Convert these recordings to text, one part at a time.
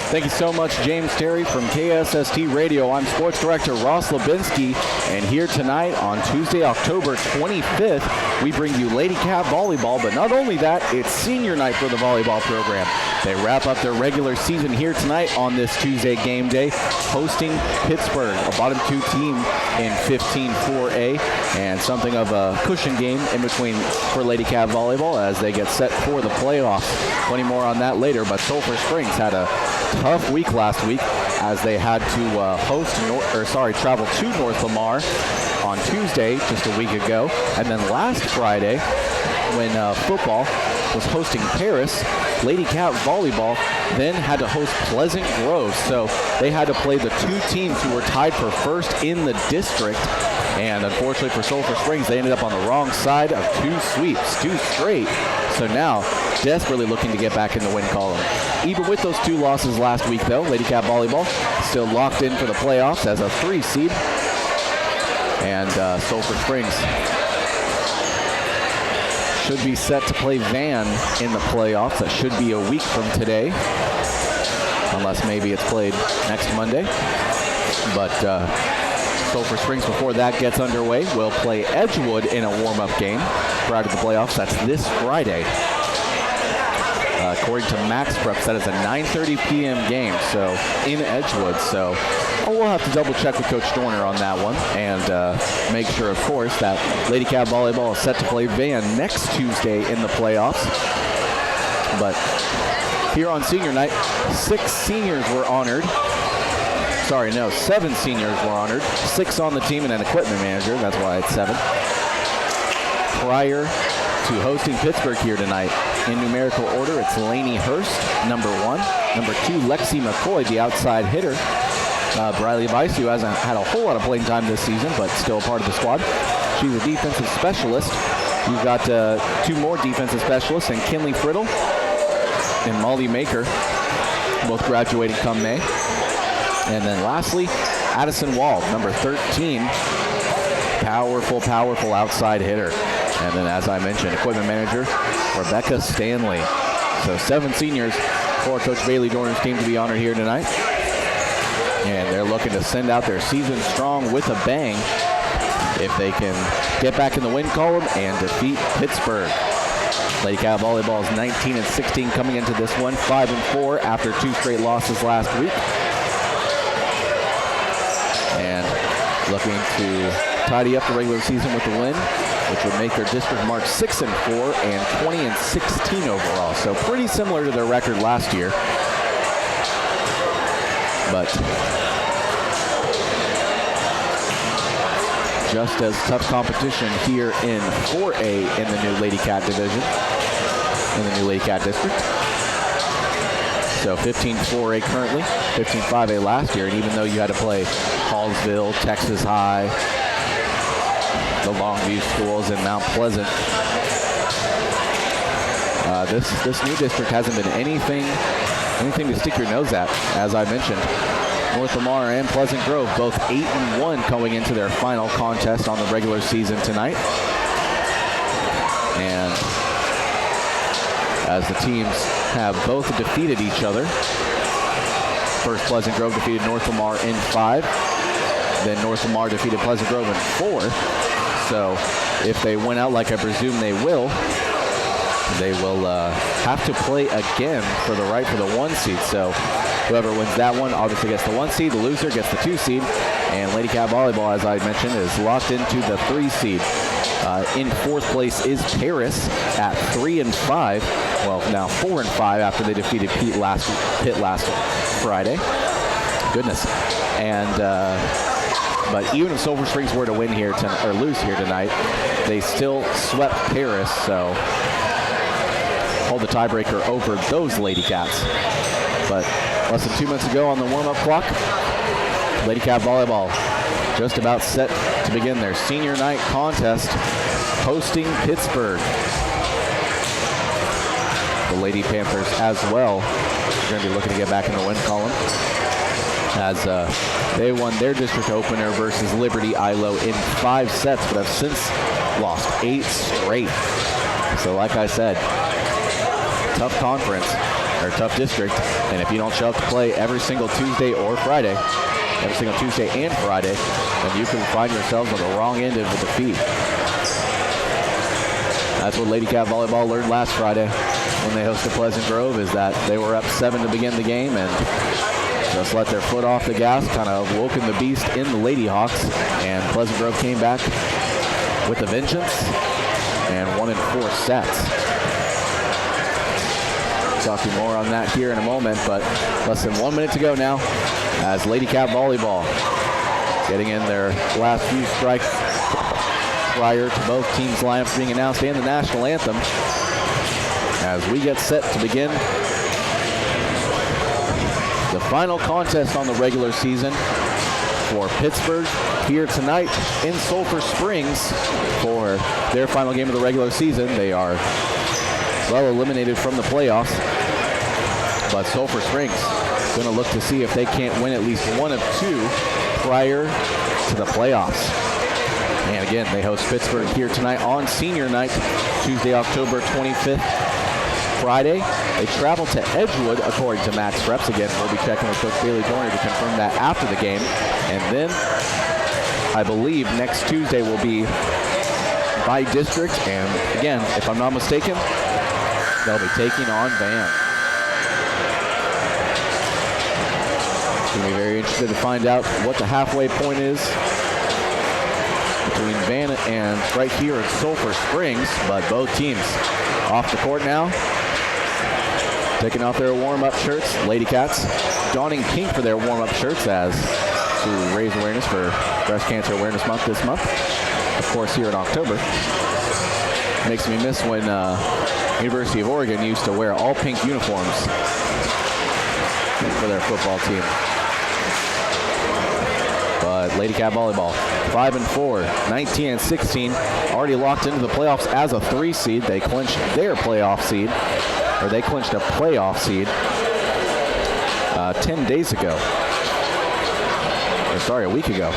Thank you so much, James Terry from KSST Radio. I'm Sports Director Ross Lubinsky, and here tonight on Tuesday, October 25th, we bring you Lady Cat Volleyball, but not only that, it's senior night for the volleyball program. They wrap up their regular season here tonight on this Tuesday game day, hosting Pittsburg, a bottom two team in 15-4A, and something of a cushion game in between for Lady Cat Volleyball as they get set for the playoffs. Plenty more on that later, but Sulphur Springs had a tough week last week as they had to travel to North Lamar on Tuesday just a week ago, and then last Friday when football was hosting Paris, Lady Cat Volleyball then had to host Pleasant Grove, so they had to play the two teams who were tied for first in the district, and unfortunately for Sulphur Springs, they ended up on the wrong side of two sweeps, two straight. So now, desperately looking to get back in the win column. Even with those two losses last week, though, Lady Cat Volleyball still locked in for the playoffs as a 3 seed. And Sulphur Springs should be set to play Van in the playoffs. That should be a week from today, unless maybe it's played next Monday. But Sulphur Springs, before that gets underway, will play Edgewood in a warm-up game prior to the playoffs. That's this Friday. According to Max Preps, that is a 9:30 p.m. game, so in Edgewood. So we'll have to double check with Coach Dorner on that one and make sure, of course, that Lady Cat Volleyball is set to play Van next Tuesday in the playoffs. But here on senior night, 7 seniors were honored. 6 on the team and an equipment manager. That's why it's 7. Prior to hosting Pittsburg here tonight, in numerical order, it's Lainey Hurst, number 1. Number 2, Lexi McCoy, the outside hitter. Briley Weiss, who hasn't had a whole lot of playing time this season, but still a part of the squad. She's a defensive specialist. You've got 2 more defensive specialists, and Kinley Friddle and Molly Maker, both graduating come May. And then lastly, Addison Wall, number 13, powerful outside hitter. And then, as I mentioned, equipment manager Rebecca Stanley. So 7 seniors for Coach Bailey Dorner's team to be honored here tonight. And they're looking to send out their season strong with a bang if they can get back in the win column and defeat Pittsburg. Lady Cat Volleyball is 19-16 coming into this one, 5-4 after 2 straight losses last week. And looking to tidy up the regular season with the win, which would make their district mark 6-4 and 20-16 overall. So pretty similar to their record last year. But just as tough competition here in 4A in the new Lady Cat division, in the new Lady Cat district. So 15-4A currently, 15-5A last year, and even though you had to play Hallsville, Texas High, the Longview schools, and Mount Pleasant, this new district hasn't been anything to stick your nose at. As I mentioned, North Lamar and Pleasant Grove both 8-1 going into their final contest on the regular season tonight. And as the teams have both defeated each other, first Pleasant Grove defeated North Lamar in 5, then North Lamar defeated Pleasant Grove in 4. So if they win out, like I presume they will have to play again for the right for the 1 seed. So whoever wins that one obviously gets the 1 seed. The loser gets the 2 seed. And Lady Cat Volleyball, as I mentioned, is locked into the 3 seed. In 4th place is Paris at 3-5. Well, now 4-5 after they defeated Pitt last Friday. Goodness. And but even if Sulphur Springs were to win here or lose here tonight, they still swept Paris. So hold the tiebreaker over those Lady Cats. But less than 2 minutes ago on the warm-up clock, Lady Cat Volleyball just about set to begin their senior night contest, hosting Pittsburg. The Lady Panthers as well are going to be looking to get back in the win column, as they won their district opener versus Liberty ILO in 5 sets, but have since lost 8 straight. So like I said, tough conference. or tough district. And if you don't show up to play every single Tuesday or Friday, every single Tuesday and Friday, then you can find yourselves on the wrong end of the defeat. That's what Lady Cat Volleyball learned last Friday when they hosted Pleasant Grove, is that they were up 7 to begin the game and just let their foot off the gas, kind of woken the beast in the Lady Hawks, and Pleasant Grove came back with a vengeance and won in 4 sets. Talking more on that here in a moment, but less than 1 minute to go now as Lady Cat Volleyball getting in their last few strikes prior to both teams' lineups being announced and the national anthem as we get set to begin the final contest on the regular season for Pittsburg here tonight in Sulphur Springs for their final game of the regular season. They are well eliminated from the playoffs, but Sulphur Springs going to look to see if they can't win at least one of 2 prior to the playoffs. And again, they host Pittsburg here tonight on senior night, Tuesday, October 25th. Friday, they travel to Edgewood, according to Max Reps. Again, we'll be checking with Coach Bailey Dorner to confirm that after the game. And then, I believe, next Tuesday will be by district. And again, if I'm not mistaken, they'll be taking on Van. Going to be very interested to find out what the halfway point is between Van and right here in Sulphur Springs. But both teams off the court now, taking off their warm-up shirts. Lady Cats donning pink for their warm-up shirts as to raise awareness for Breast Cancer Awareness Month this month, of course, here in October. Makes me miss when University of Oregon used to wear all pink uniforms for their football team. But Lady Cat Volleyball, 5-4, 19-16, already locked into the playoffs as a 3 seed. They clinched their playoff seed, or they clinched a playoff seed 10 days ago. Or sorry, a week ago.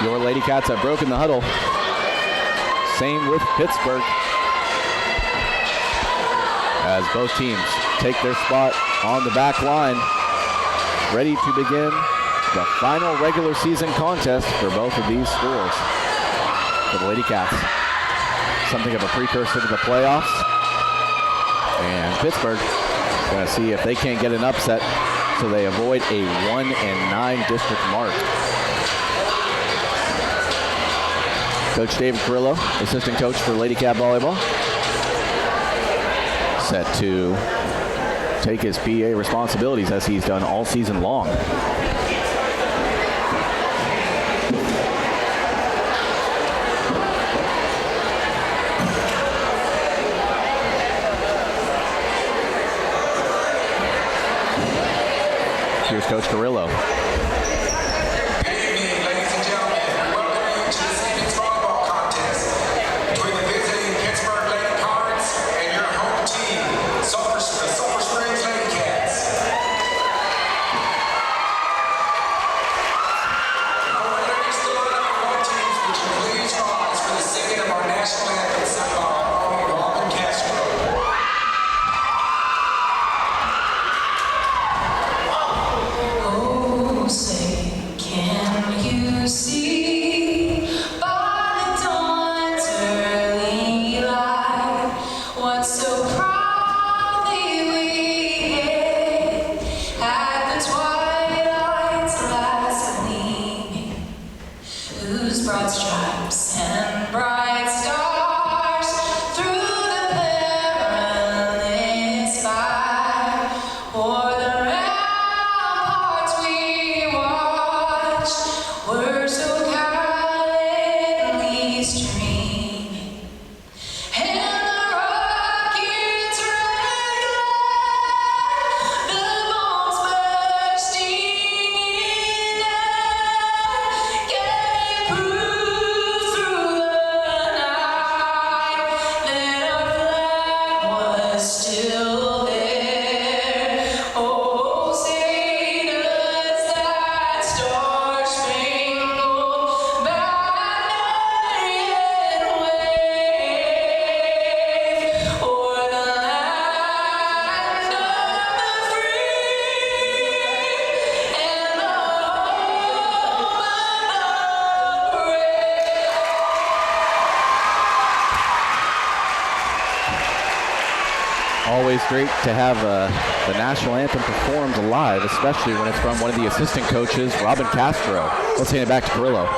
Your Lady Cats have broken the huddle. Same with Pittsburg, as both teams take their spot on the back line, ready to begin the final regular season contest for both of these schools. For the Lady Cats, something of a precursor to the playoffs, and Pittsburgh going to see if they can't get an upset so they avoid a 1-9 district mark. Coach David Carrillo, assistant coach for Lady Cat Volleyball, set to take his PA responsibilities as he's done all season long. Here's Coach Carrillo. Always great to have the national anthem performed live, especially when it's from one of the assistant coaches, Robin Castro. Let's hand it back to Carrillo.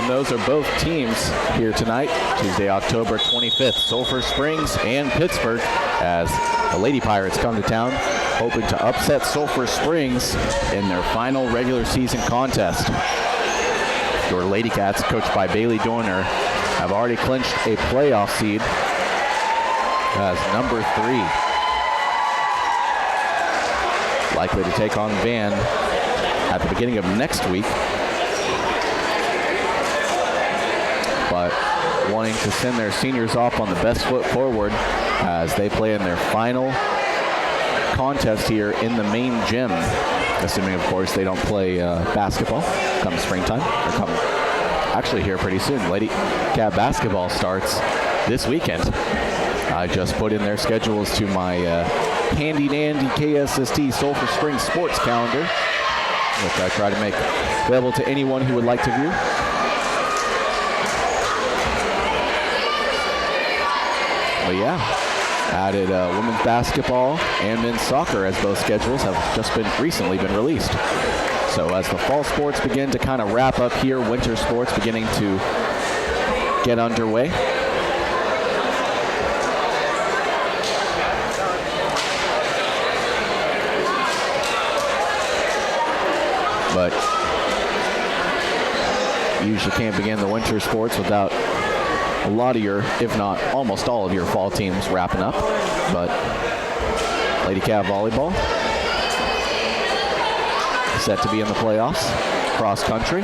Those are both teams here tonight, Tuesday, October 25th, Sulphur Springs and Pittsburg, as the Lady Pirates come to town, hoping to upset Sulphur Springs in their final regular season contest. Your Lady Cats, coached by Bailey Dorner, have already clinched a playoff seed as number 3. Likely to take on Van at the beginning of next week, but wanting to send their seniors off on the best foot forward as they play in their final contest here in the main gym, assuming, of course, they don't play basketball come springtime, or come actually here pretty soon. Lady Cat basketball starts this weekend. I just put in their schedules to my handy-dandy KSST Sulphur Springs sports calendar, which I try to make available to anyone who would like to view. But yeah, added women's basketball and men's soccer, as both schedules have just recently been released. So as the fall sports begin to kind of wrap up here, winter sports beginning to get underway. But you usually can't begin the winter sports without a lot of your, if not almost all of your fall teams wrapping up. But Lady Cat Volleyball set to be in the playoffs. Cross country.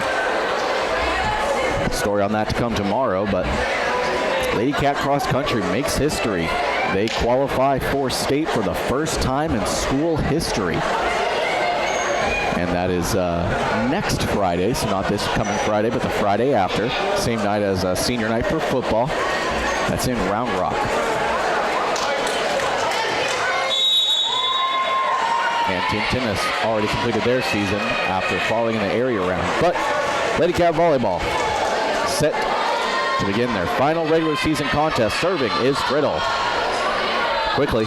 Story on that to come tomorrow, but Lady Cat cross country makes history. They qualify for state for the first time in school history. And that is next Friday, so not this coming Friday, but the Friday after. Same night as senior night for football. That's in Round Rock. And Team Tennis already completed their season after falling in the area round. But Lady Cat Volleyball set to begin their final regular season contest. Serving is Friddle. Quickly,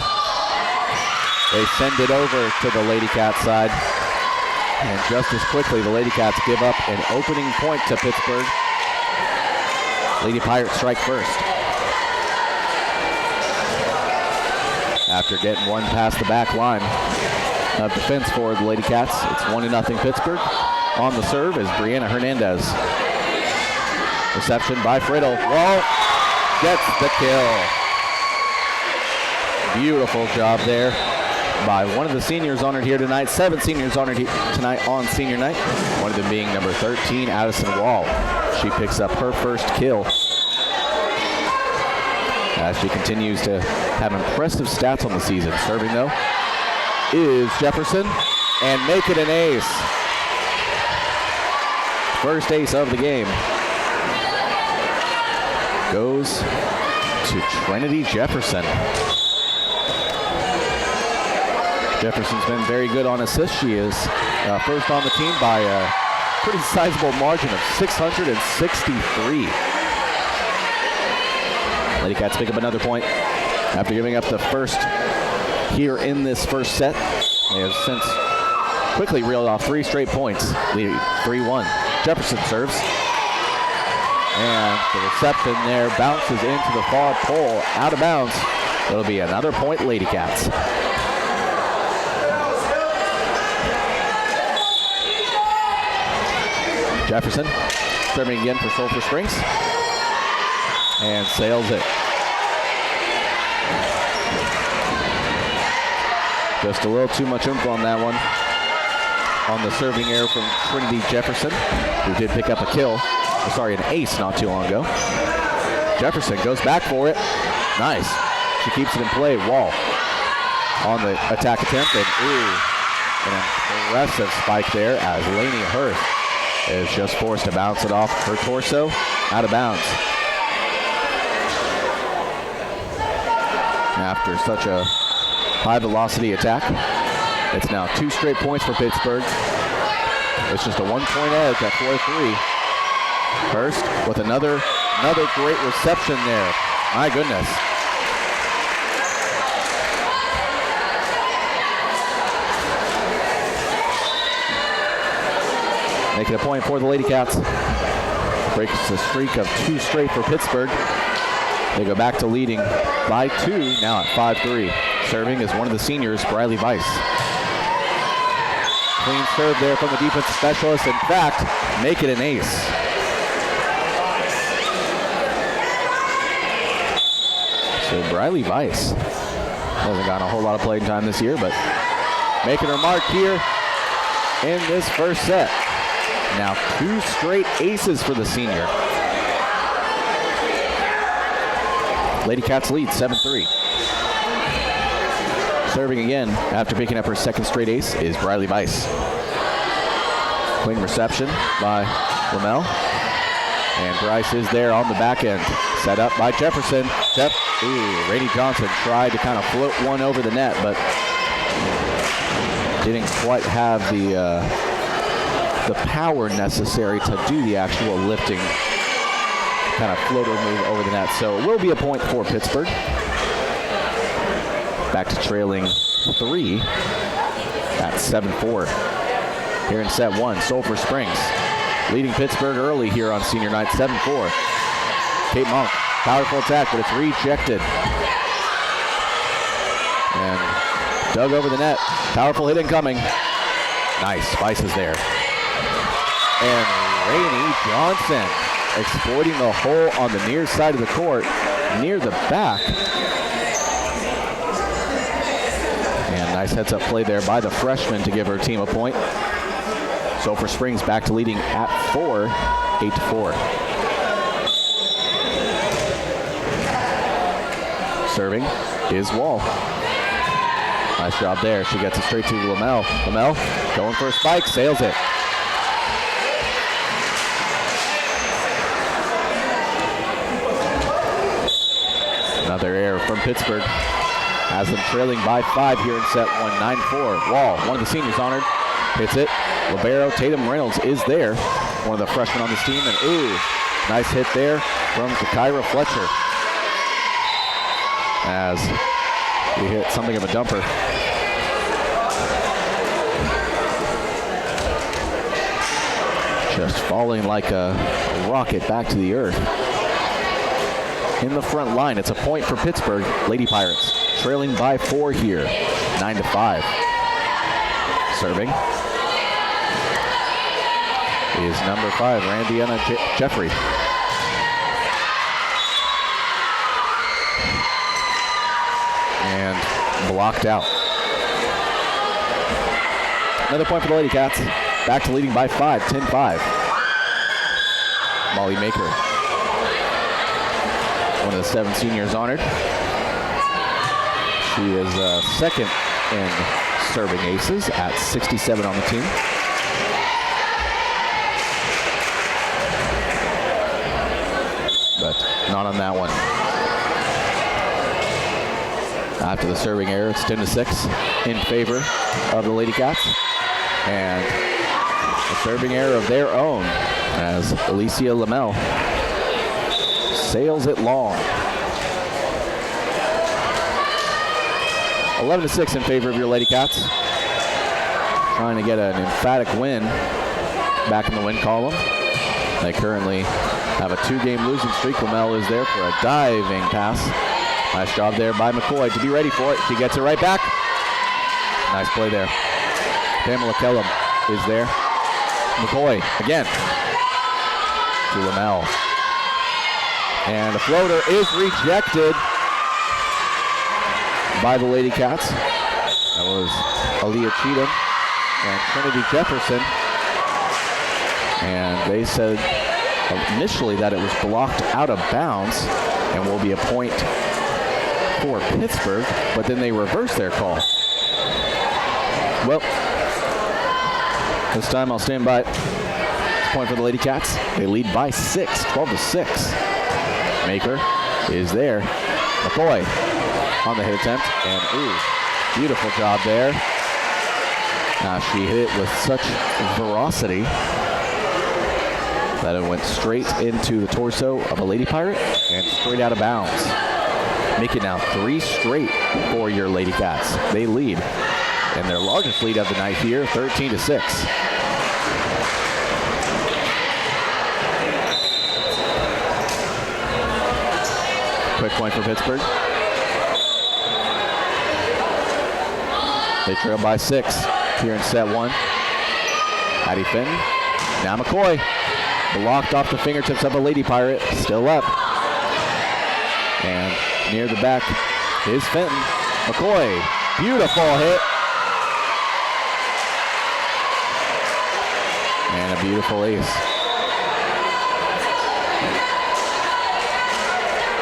they send it over to the Lady Cat side. And just as quickly, the Lady Cats give up an opening point to Pittsburg. Lady Pirates strike first. After getting one past the back line of defense for the Lady Cats, it's 1-0 Pittsburg. On the serve is Brianna Hernandez. Reception by Friddle. Wall gets the kill. Beautiful job there by one of the seniors honored here tonight. 7 seniors honored tonight on senior night. One of them being number 13, Addison Wall. She picks up her first kill as she continues to have impressive stats on the season. Serving, though, is Jefferson, and make it an ace. First ace of the game goes to Trinity Jefferson. Jefferson's been very good on assists. She is first on the team by a pretty sizable margin of 663. Lady Cats pick up another point after giving up the first here in this first set. They have since quickly reeled off 3 straight points, leading 3-1. Jefferson serves. And the reception there bounces into the far pole, out of bounds. It'll be another point, Lady Cats. Jefferson serving again for Sulphur Springs. And sails it. Just a little too much oomph on that one. On the serving error from Trinity Jefferson, who did pick up a kill. Sorry, an ace not too long ago. Jefferson goes back for it. Nice. She keeps it in play. Wall on the attack attempt. And an impressive spike there as Lainey Hurst is just forced to bounce it off her torso. Out of bounds. After such a high velocity attack, it's now 2 straight points for Pittsburg. It's just a 1-point edge at 4-3. Hurst with another great reception there. My goodness. Making a point for the Lady Cats. Breaks the streak of 2 straight for Pittsburg. They go back to leading by 2, now at 5-3. Serving is one of the seniors, Briley Weiss. Clean serve there from the defensive specialist. In fact, make it an ace. So Briley Weiss hasn't gotten a whole lot of playing time this year, but making her mark here in this first set. Now 2 straight aces for the senior. Lady Cats lead 7-3. Serving again after picking up her 2nd straight ace is Briley Weiss. Clean reception by Lamel. And Bryce is there on the back end. Set up by Jefferson. Rainey Johnson tried to kind of float one over the net, but didn't quite have the power necessary to do the actual lifting kind of floater move over the net. So it will be a point for Pittsburgh. Back to trailing 3 at 7-4. Here in set 1, Sulphur Springs leading Pittsburgh early here on senior night, 7-4. Kate Monk, powerful attack, but it's rejected. And dug over the net. Powerful hit incoming. Nice, Spice is there. And Rainey Johnson exploiting the hole on the near side of the court, near the back. And nice heads-up play there by the freshman to give her team a point. Sulphur Springs back to leading at 4, 8-4. Serving is Wall. Nice job there. She gets it straight to Lamel. Lamel going for a spike, sails it. Another error from Pittsburgh. Has them trailing by 5 here in set 1, 9-4. Wall, one of the seniors honored, hits it. Libero Tatum Reynolds is there, one of the freshmen on this team. And nice hit there from Kyra Fletcher. As he hit something of a dumper. Just falling like a rocket back to the earth. In the front line, it's a point for Pittsburgh. Lady Pirates trailing by 4 here, 9-5. Serving is number 5, Randiana Jeffrey. And blocked out. Another point for the Lady Cats. Back to leading by 5, 10-5. Molly Maker, one of the 7 seniors honored. She is second in serving aces at 67 on the team. But not not on that one. After the serving error, it's 10-6 in favor of the Lady Cats. And a serving error of their own as Alicia Lamel sails it long. 11-6 in favor of your Lady Cats. Trying to get an emphatic win back in the win column. They currently have a 2-game losing streak. Lamel is there for a diving pass. Nice job there by McCoy to be ready for it. She gets it right back. Nice play there. Pamela Kellum is there. McCoy again to Lamel. And the floater is rejected by the Lady Cats. That was Aaliyah Cheatham and Trinity Jefferson. And they said initially that it was blocked out of bounds and will be a point for Pittsburgh, but then they reversed their call. Well, this time I'll stand by it. Point for the Lady Cats. They lead by 6, 12-6. Maker is there. McCoy on the hit attempt, and ooh, beautiful job there. Now she hit it with such ferocity that it went straight into the torso of a Lady Pirate and straight out of bounds. Make it now 3 straight for your Lady Cats. They lead, and their largest lead of the night here, 13-6. Quick point for Pittsburgh. They trail by 6 here in set 1. Addie Fenton. Now McCoy. Blocked off the fingertips of a Lady Pirate. Still up. And near the back is Fenton. McCoy. Beautiful hit. And a beautiful ace.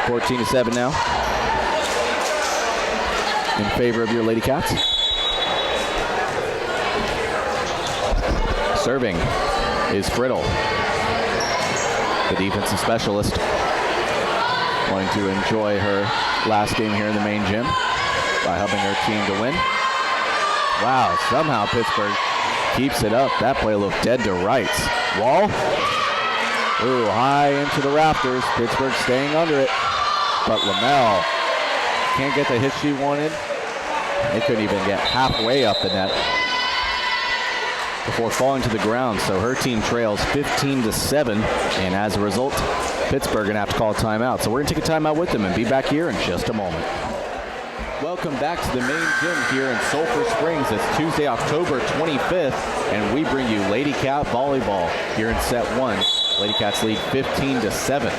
14-7 now. In favor of your Lady Cats. Serving is Friddle, the defensive specialist, wanting to enjoy her last game here in the main gym by helping her team to win. Wow, somehow Pittsburgh keeps it up. That play looked dead to rights. Wall. Ooh, high into the rafters. Pittsburgh staying under it. But Lamel can't get the hit she wanted. They couldn't even get halfway up the net before falling to the ground. So her team trails 15-7, and as a result, Pittsburgh gonna have to call a timeout. So we're gonna take a timeout with them and be back here in just a moment. Welcome back to the main gym here in Sulphur Springs. It's Tuesday, October 25th, and we bring you Lady Cat Volleyball here in set 1. Lady Cats lead 15-7.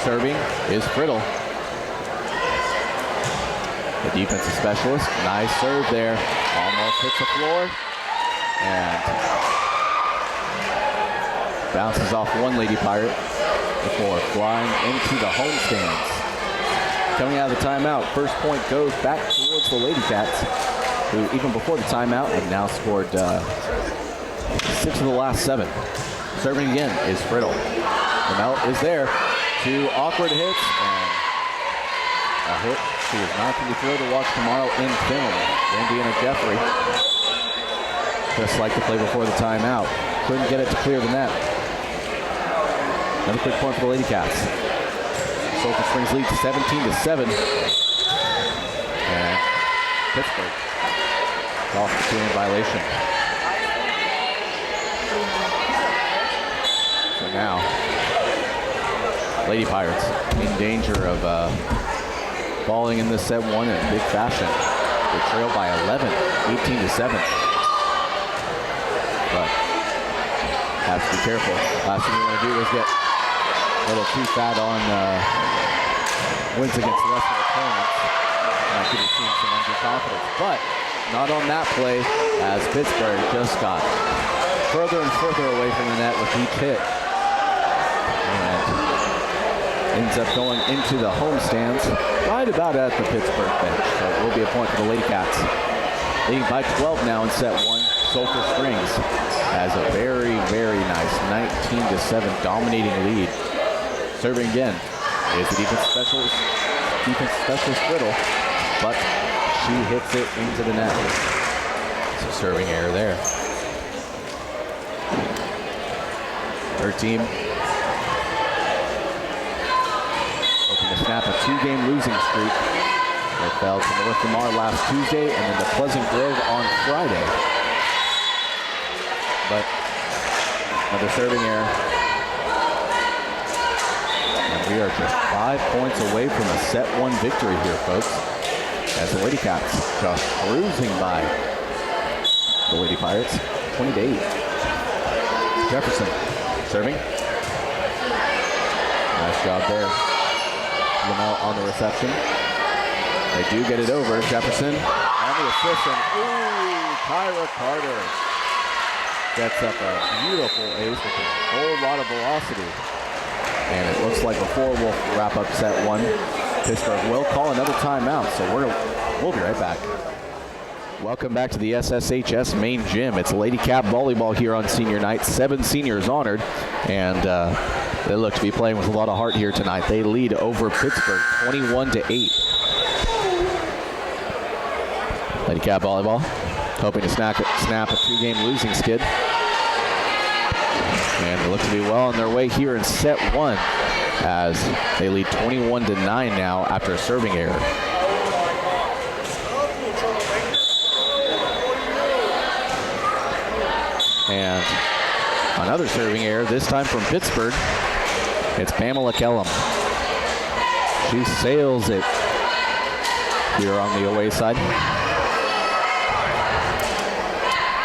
Serving is Friddle, the defensive specialist. Nice serve there. Almost hits the floor. And bounces off one Lady Pirate before flying into the home stands. Coming out of the timeout, first point goes back towards the Lady Cats, who even before the timeout have now scored 6 of the last 7. Serving again is Friddle. Lamel is there. 2 awkward hits and a hit she is not going to be thrilled to watch tomorrow in film. Indiana Jeffrey, just like the play before the timeout, couldn't get it to clear the net. Another quick point for the Lady Cats. Sulphur Springs lead to 17-7. And Pittsburgh off the 2-in violation. So now, Lady Pirates in danger of falling in this set 1 in big fashion. They trail by 11, 18-7. But have to be careful. Last thing you want to do is get a little too fat on wins against lesser opponents. Might give your team some underconfidence. But not on that play, as Pittsburgh just got further and further away from the net with each hit. And ends up going into the home stands right about at the Pittsburgh bench. So it will be a point for the Lady Cats. Leading by 12 now in set 1. Sulphur Springs has a very, very nice 19-7 dominating lead Serving again is the defense specialist Riddle, but she hits it into the net. So serving error there. Her team looking to snap a 2-game losing streak. They fell to North Lamar last Tuesday and then to Pleasant Grove on Friday. But another serving error. And we are just 5 points away from a set 1 victory here, folks. As the Lady Cats just cruising by the Lady Pirates, 20-8. Jefferson serving. Nice job there. Lamel on the reception. They do get it over. Jefferson on the assist. And Kyra Carter gets up a beautiful ace with a whole lot of velocity. And it looks like before we'll wrap up set 1, Pittsburgh will call another timeout. So we'll be right back. Welcome back to the SSHS main gym. It's Lady Cap Volleyball here on senior night. 7 seniors honored, and they look to be playing with a lot of heart here tonight. They lead over Pittsburgh 21-8. Lady Cap Volleyball hoping to snap a 2-game losing skid. And they look to be well on their way here in set 1 as they lead 21-9 now after a serving error. And another serving error, this time from Pittsburgh. It's Pamela Kellum. She sails it here on the away side.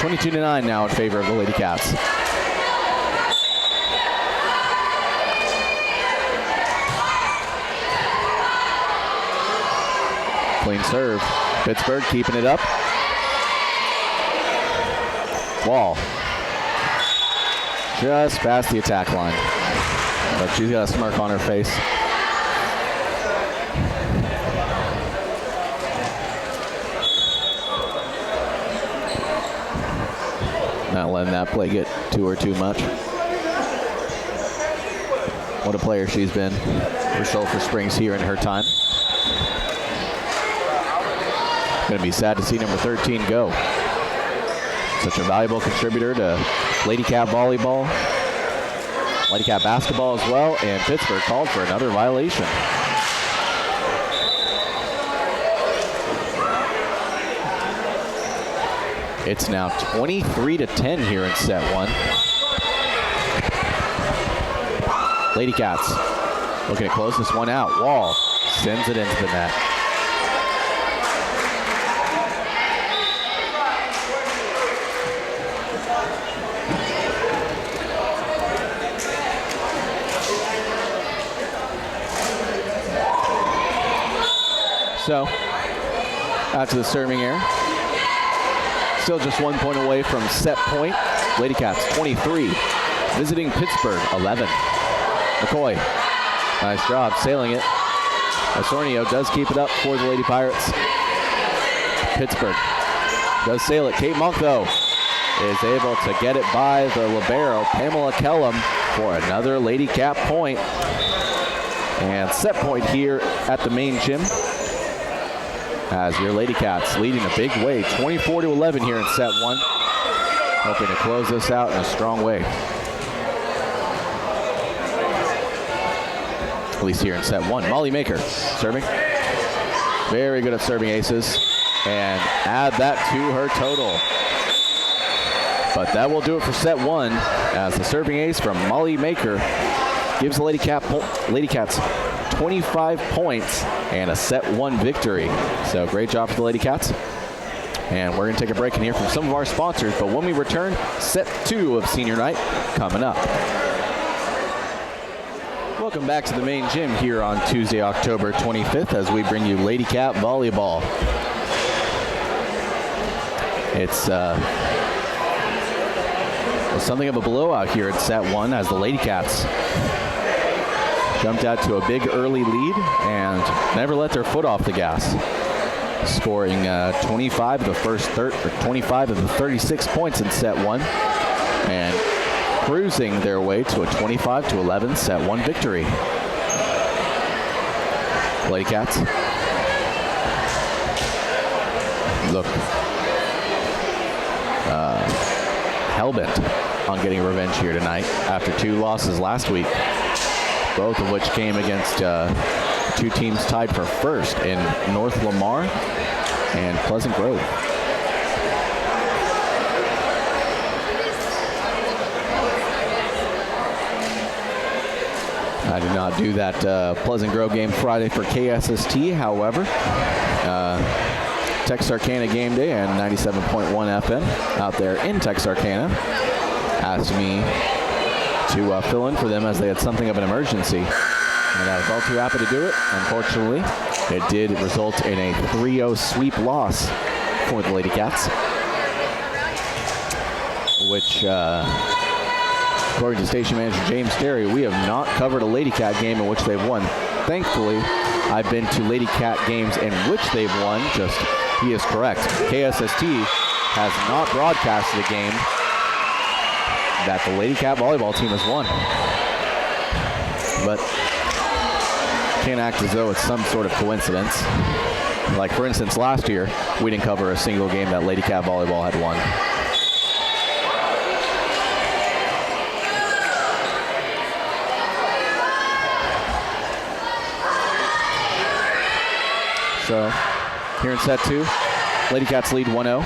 22-9 now in favor of the Lady Cats. Clean serve. Pittsburgh keeping it up. Wall. Just past the attack line. But she's got a smirk on her face. Not letting that play get to her too much. What a player she's been for Sulphur Springs here in her time. Going to be sad to see number 13 go. Such a valuable contributor to Lady Cap Volleyball, Lady Cap Basketball as well, and Pittsburgh called for another violation. It's now 23-10 here in set 1. Lady Cats looking to close this one out. Wall sends it into the net. So, after the serving error, still just 1 point away from set point. Lady Cats 23, visiting Pittsburgh 11. McCoy, nice job sailing it. Osornio does keep it up for the Lady Pirates. Pittsburgh does sail it. Kate Monk, though, is able to get it by the libero, Pamela Kellum, for another Lady Cap point. And set point here at the main gym. As your Lady Cats leading a big way, 24-11 here in set 1. Hoping to close this out in a strong way. At least here in set 1. Molly Maker serving. Very good at serving aces. And add that to her total. But that will do it for set 1 as the serving ace from Molly Maker gives the Lady Cats 25 points and a set 1 victory. So great job for the Lady Cats. And we're going to take a break and hear from some of our sponsors. But when we return, set 2 of senior night coming up. Welcome back to the main gym here on Tuesday, October 25th, as we bring you Lady Cap Volleyball. It's something of a blowout here at set 1 as the Lady Cats jumped out to a big early lead and never let their foot off the gas, scoring 25 of the 36 points in set 1 and cruising their way to a 25-11 set 1 victory. Lady Cats look hell-bent on getting revenge here tonight after 2 losses last week, both of which came against 2 teams tied for first in North Lamar and Pleasant Grove. I did not do that Pleasant Grove game Friday for KSST. However, Texarkana Game Day and 97.1 FM out there in Texarkana asked me to fill in for them as they had something of an emergency. And I was all too happy to do it. Unfortunately, it did result in a 3-0 sweep loss for the Lady Cats, which, according to station manager James Terry, we have not covered a Lady Cat game in which they've won. Thankfully, I've been to Lady Cat games in which they've won. Just, he is correct. KSST has not broadcasted a game that the Lady Cat volleyball team has won. But can't act as though it's some sort of coincidence. Like, for instance, last year, we didn't cover a single game that Lady Cat volleyball had won. So, here in set 2, Lady Cats lead 1-0.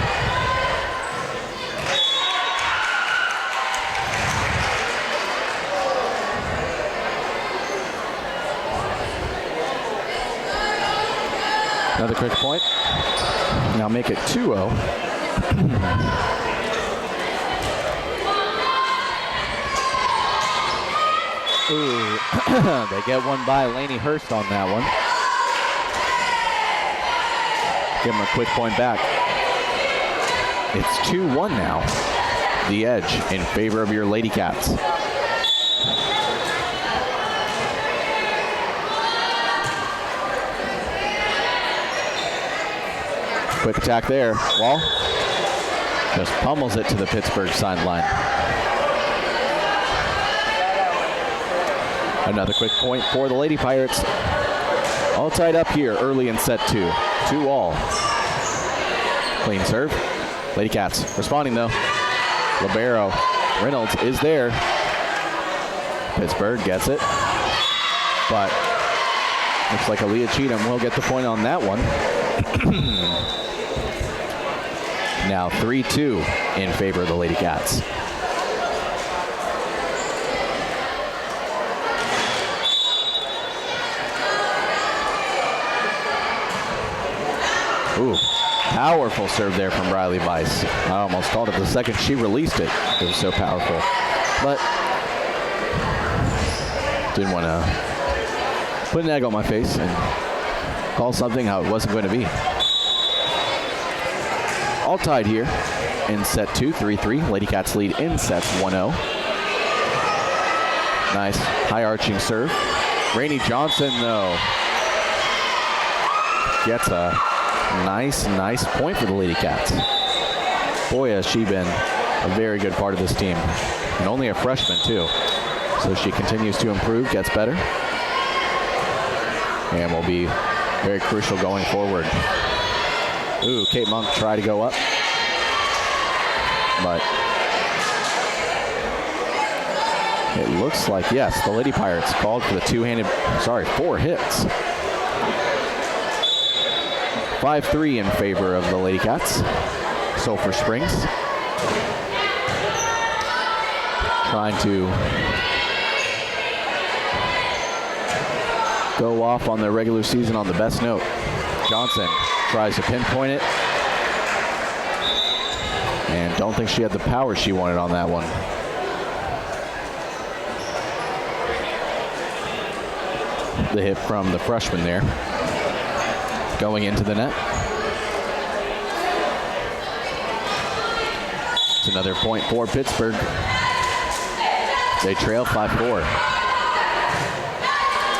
Another quick point. Now make it 2-0. Ooh, they get one by Lainey Hurst on that one. Give him a quick point back. It's 2-1 now. The edge in favor of your Lady Cats. Quick attack there. Wall just pummels it to the Pittsburg sideline. Another quick point for the Lady Pirates. All tied up here early in set 2. 2-all. Clean serve. Lady Cats responding though. Libero. Reynolds is there. Pittsburg gets it. But looks like Aaliyah Cheatham will get the point on that one. Now 3-2 in favor of the Lady Cats. Ooh, powerful serve there from Riley Weiss. I almost called it the second she released it. It was so powerful. But didn't want to put an egg on my face and call something how it wasn't going to be. All tied here in set 2, 3-3. Lady Cats lead in sets 1-0. Nice high arching serve. Rainey Johnson, though, gets a nice point for the Lady Cats. Boy, has she been a very good part of this team. And only a freshman, too. So she continues to improve, gets better, and will be very crucial going forward. Ooh, Kate Monk tried to go up, but it looks like, yes, the Lady Pirates called for the 4 hits. 5-3 in favor of the Lady Cats. Sulphur Springs trying to go off on their regular season on the best note. Johnson tries to pinpoint it, and don't think she had the power she wanted on that one. The hit from the freshman there, going into the net. It's another point for Pittsburg. They trail 5-4.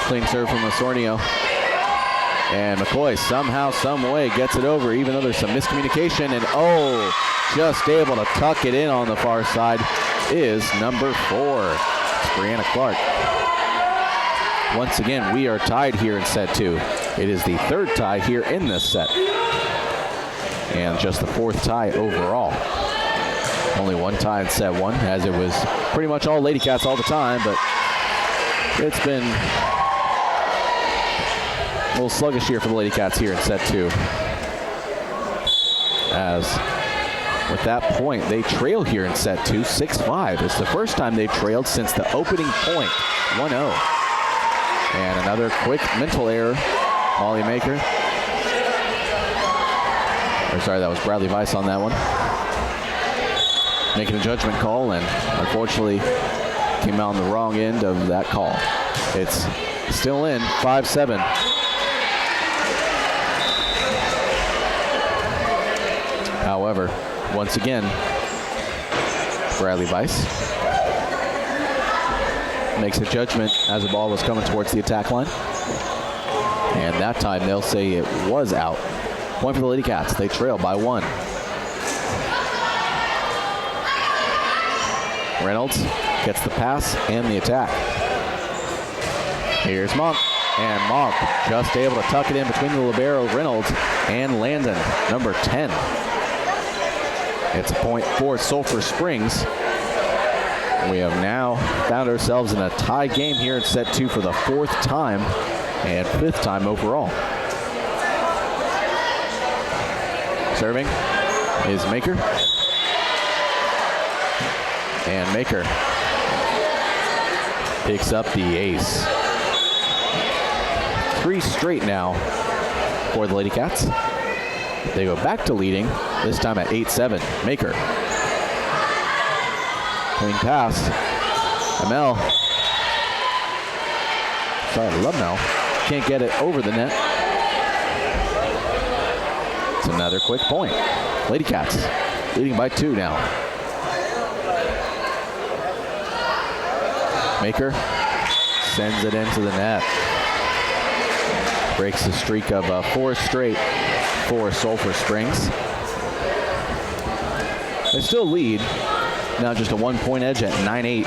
Clean serve from Osornio. And McCoy somehow, some way gets it over, even though there's some miscommunication. And oh, just able to tuck it in on the far side is number 4. It's Brianna Clark. Once again, we are tied here in set 2. It is the third tie here in this set, and just the fourth tie overall. Only one tie in set one, as it was pretty much all Lady Cats all the time, but it's been a little sluggish here for the Lady Cats here in set two. As with that point, they trail here in set two, 6-5. It's the first time they've trailed since the opening point, 1-0. And another quick mental error, Molly Maker. Or sorry, that was Bradley Weiss on that one. Making a judgment call, and unfortunately came out on the wrong end of that call. It's still in, 5-7. However, once again, Bradley Weiss makes a judgment as the ball was coming towards the attack line. And that time they'll say it was out. Point for the Lady Cats. They trail by 1. Reynolds gets the pass and the attack. Here's Monk. And Monk just able to tuck it in between the libero Reynolds and Landon, number 10. It's a point for Sulphur Springs. We have now found ourselves in a tie game here in set two for the 4th time and 5th time overall. Serving is Maker. And Maker picks up the ace. 3 straight now for the Lady Cats. They go back to leading, this time at 8-7. Maker. Clean pass. Amel. Sorry, I love Mel. Can't get it over the net. It's another quick point. Lady Cats leading by 2 now. Maker sends it into the net. Breaks the streak of 4 straight for Sulphur Springs. They still lead, now just a 1-point edge at 9-8.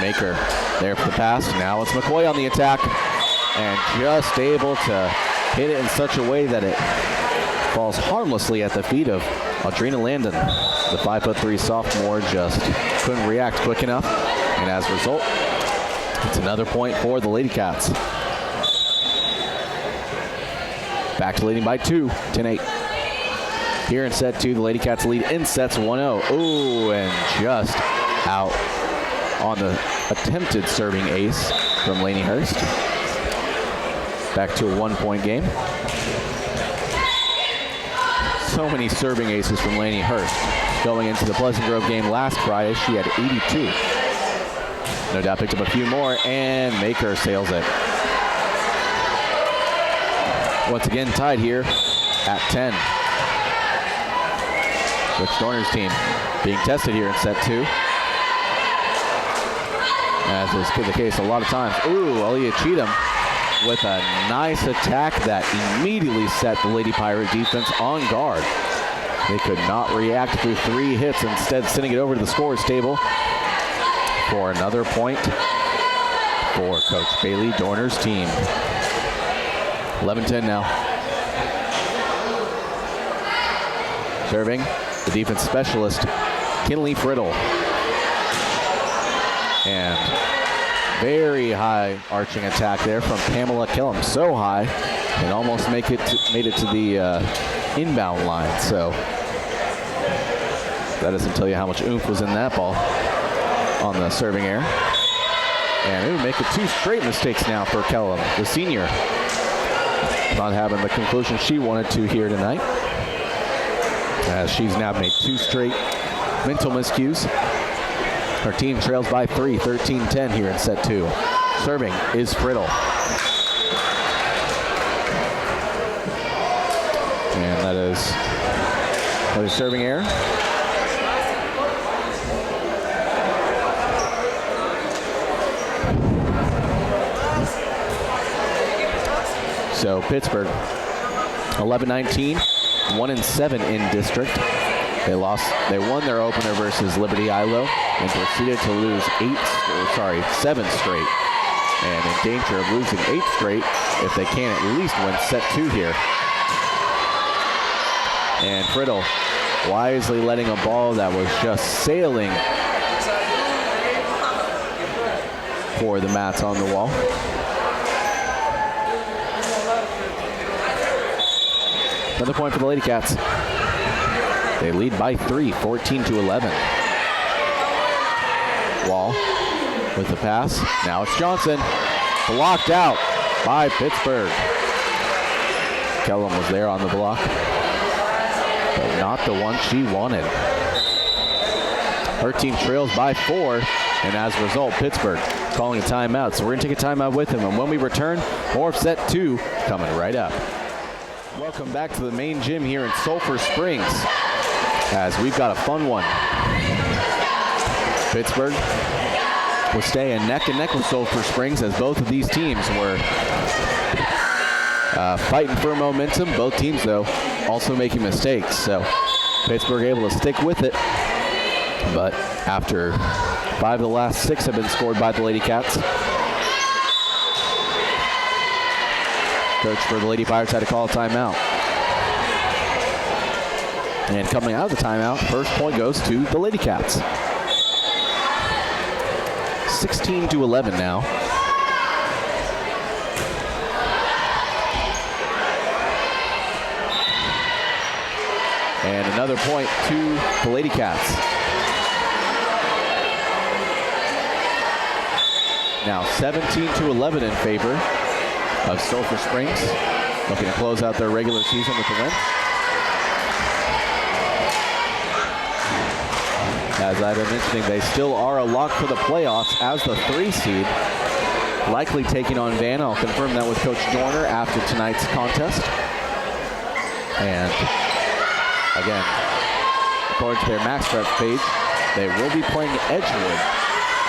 Maker there for the pass. Now it's McCoy on the attack, and just able to hit it in such a way that it falls harmlessly at the feet of Audrina Landon. The 5'3" sophomore just couldn't react quick enough, and as a result, it's another point for the Lady Cats. Back to leading by 2, 10-8. Here in set 2, the Lady Cats lead in sets 1-0. Ooh, and just out on the attempted serving ace from Lainey Hurst. Back to a 1-point game. So many serving aces from Lainey Hurst. Going into the Pleasant Grove game last Friday, she had 82. No doubt picked up a few more, and Maker sails it. Once again, tied here at 10. Rich Dorner's team being tested here in set 2. As is the case a lot of times. Ooh, Aaliyah Cheatham with a nice attack that immediately set the Lady Pirate defense on guard. They could not react through 3 hits, instead sending it over to the scorer's table for another point for Coach Bailey Dorner's team. 11-10 now. Serving, the defense specialist, Kinley Friddle. And very high arching attack there from Pamela Killam. So high, it almost made it to the inbound line. So that doesn't tell you how much oomph was in that ball on the serving air. And it would make it 2 straight mistakes now for Killam, the senior. Not having the conclusion she wanted to here tonight, as she's now made 2 straight mental miscues. Her team trails by 3, 13-10 here in set 2. Serving is Friddle. And that is another serving error. So Pittsburg, 11-19, 1-7 in district. They won their opener versus Liberty Ilo and proceeded to lose 7 straight. And in danger of losing 8 straight if they can at least win set 2 here. And Friddle wisely letting a ball that was just sailing for the mats on the wall. Another point for the Lady Cats. They lead by 3, 14-11. Wall with the pass. Now it's Johnson. Blocked out by Pittsburg. Kellum was there on the block, but not the one she wanted. Her team trails by 4, and as a result, Pittsburg calling a timeout. So we're going to take a timeout with them, and when we return, more of set 2 coming right up. Welcome back to the main gym here in Sulphur Springs, as we've got a fun one. Pittsburg will stay in neck and neck with Sulphur Springs, as both of these teams were fighting for momentum. Both teams, though, also making mistakes. So Pittsburg able to stick with it, but after 5 of the last 6 have been scored by the Lady Cats. Coach for the Lady Pirates had to call a timeout. And coming out of the timeout, first point goes to the Lady Cats. 16-11 now. And another point to the Lady Cats. Now 17-11 in favor of Sulphur Springs, looking to close out their regular season with the win. As I've been mentioning, they still are a lock for the playoffs as the 3 seed, likely taking on Van. I'll confirm that with Coach Dorner after tonight's contest. And again, according to their Max Prep page, they will be playing Edgewood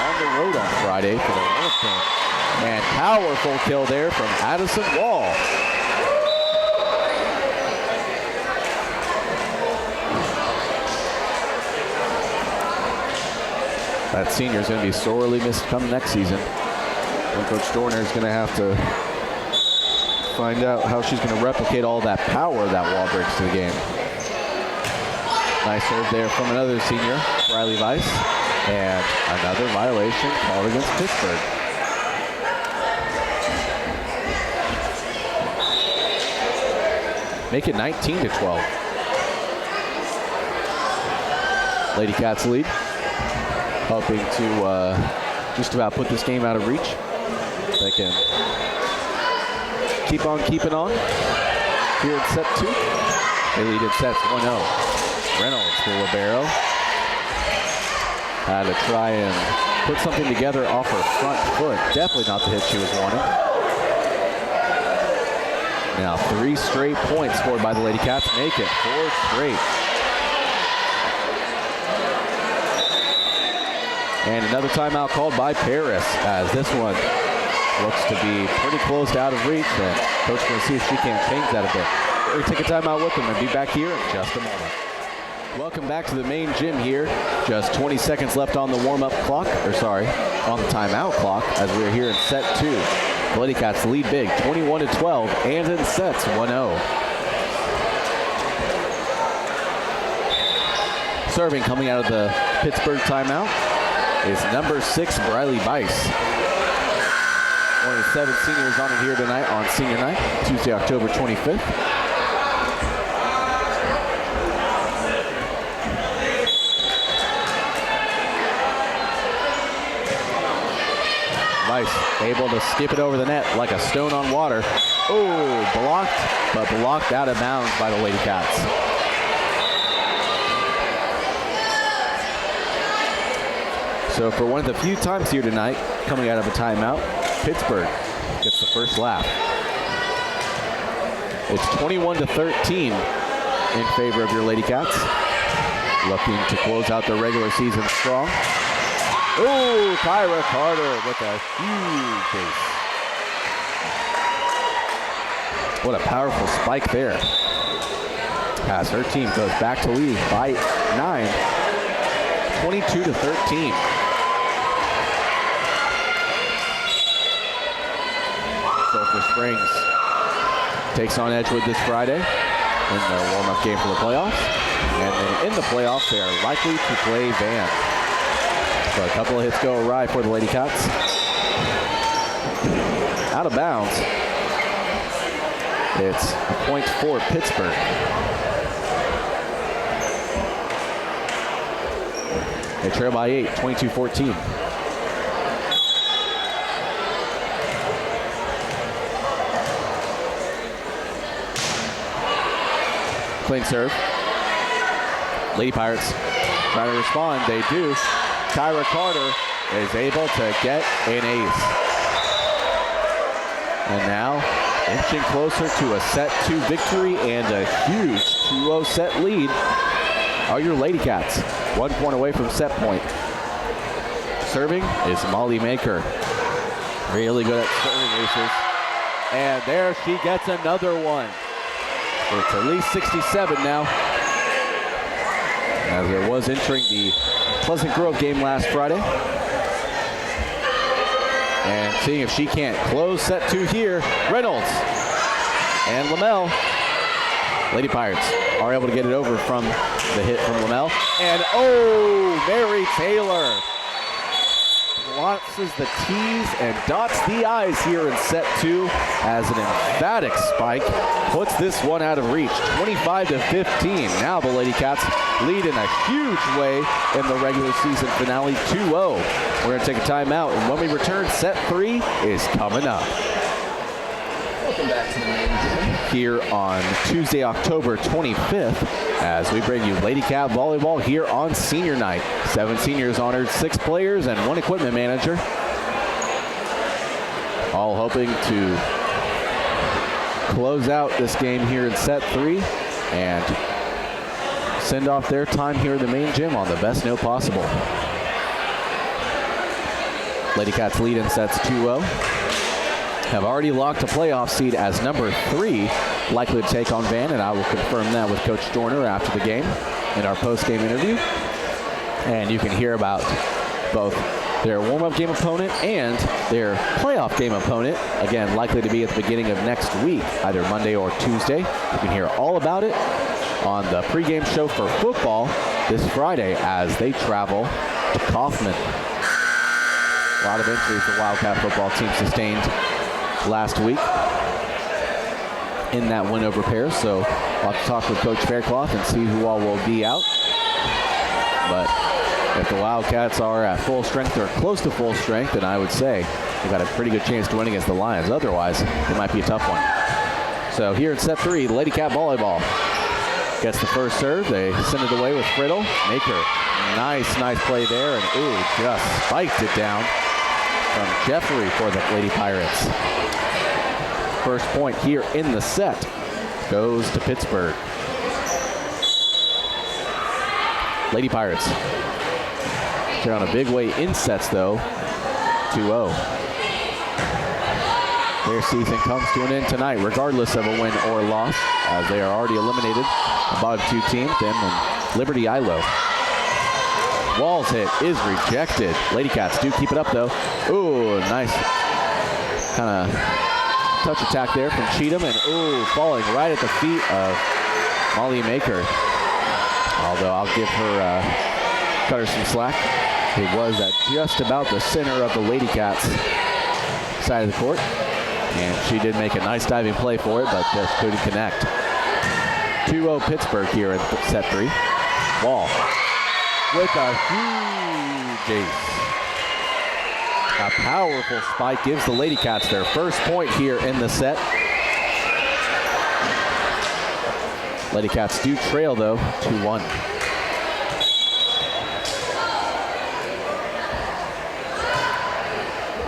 on the road on Friday for their North game. And powerful kill there from Addison Wall. That senior is going to be sorely missed come next season. And Coach Dorner is going to have to find out how she's going to replicate all that power that Wall brings to the game. Nice serve there from another senior, Riley Weiss. And another violation called against Pittsburg. Make it 19-12. Lady Cats lead. Hoping to just about put this game out of reach. They can keep on keeping on here in set 2. They lead in sets 1-0. Reynolds, the libero, had to try and put something together off her front foot. Definitely not the hit she was wanting. Now 3 straight points scored by the Lady Cats. Make it 4 straight. And another timeout called by Paris, as this one looks to be pretty close to out of reach. And Coach going to see if she can't change that a bit. We're going to take a timeout with them and be back here in just a moment. Welcome back to the main gym here. Just 20 seconds left on the warm-up clock, on the timeout clock, as we're here in set 2. The Lady Cats lead big, 21-12, and in sets 1-0. Serving coming out of the Pittsburg timeout is number 6, Riley Weiss. One of the 7 seniors on it here tonight on senior night, Tuesday, October 25th. Weiss able to skip it over the net like a stone on water. Oh, blocked, but blocked out of bounds by the Lady Cats. So for one of the few times here tonight, coming out of a timeout, Pittsburg gets the first laugh. It's 21-13 in favor of your Lady Cats. Looking to close out their regular season strong. Oh, Kyra Carter with a huge base. What a powerful spike there. as her team goes back to lead by 9, 22-13. Sulphur Springs takes on Edgewood this Friday in the warm-up game for the playoffs. And then in the playoffs, they are likely to play Van. So a couple of hits go awry for the Lady Cats. Out of bounds. It's a point for Pittsburg. They trail by 8, 22-14. Clean serve. Lady Pirates trying to respond. They do. Tyra Carter is able to get an ace. And now inching closer to a set 2 victory and a huge 2-0 set lead are your Lady Cats. 1 point away from set point. Serving is Molly Maker. Really good at serving aces. And there she gets another one. It's at least 67 now. As it was entering the Pleasant Grove game last Friday. And seeing if she can't close set 2 here. Reynolds and Lamel. Lady Pirates are able to get it over from the hit from Lamel. And oh, Mary Taylor crosses the T's and dots the I's here in set 2 as an emphatic spike puts this one out of reach. 25-15. Now the Lady Cats lead in a huge way in the regular season finale, 2-0. We're going to take a timeout, and when we return, set 3 is coming up. Welcome back to the main gym here on Tuesday, October 25th, as we bring you Lady Cat Volleyball here on senior night. 7 seniors honored, 6 players, and 1 equipment manager. All hoping to close out this game here in set 3 and send off their time here in the main gym on the best note possible. Lady Cats lead in sets 2-0. Have already locked a playoff seed as number 3, likely to take on Van, and I will confirm that with Coach Dorner after the game in our post-game interview. And you can hear about both their warm-up game opponent and their playoff game opponent, again, likely to be at the beginning of next week, either Monday or Tuesday. You can hear all about it on the pregame show for football this Friday as they travel to Kaufman. A lot of injuries the Wildcat football team sustained last week in that win over Paris, so I'll have to talk with Coach Faircloth and see who all will be out. But if the Wildcats are at full strength or close to full strength, then I would say they've got a pretty good chance to win against the Lions. Otherwise, it might be a tough one. So here in set 3, Lady Cat Volleyball gets the first serve. They send it away with Friddle. Maker, nice play there, and ooh, just spiked it down from Jeffrey for the Lady Pirates. First point here in the set goes to Pittsburg. Lady Pirates, they're on a big way in sets though, 2-0. Their season comes to an end tonight, regardless of a win or loss, as they are already eliminated. The bottom 2 teams, them and Liberty Ilo. Wall's hit is rejected. Lady Cats do keep it up though. Ooh, nice kind of touch attack there from Cheatham, and ooh, falling right at the feet of Molly Maker. Although I'll give her, cut her some slack. It was at just about the center of the Lady Cats side of the court. And she did make a nice diving play for it, but just couldn't connect. 2-0 Pittsburg here in set 3. Wall with a huge ace. A powerful spike gives the Lady Cats their first point here in the set. Lady Cats do trail though, 2-1.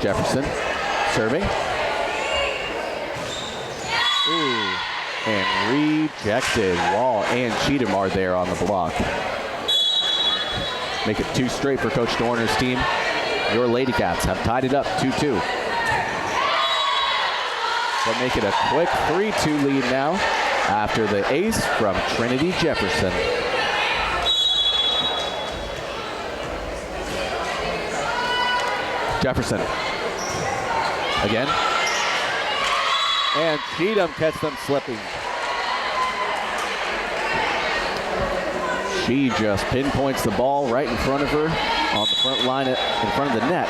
Jefferson serving. Ooh, and rejected. Wall and Cheatham are there on the block. Make it 2 straight for Coach Dorner's team. Your Lady Cats have tied it up 2-2. But make it a quick 3-2 lead now after the ace from Trinity Jefferson. Jefferson again. And Cheatham catches them slipping. She just pinpoints the ball right in front of her on the front line in front of the net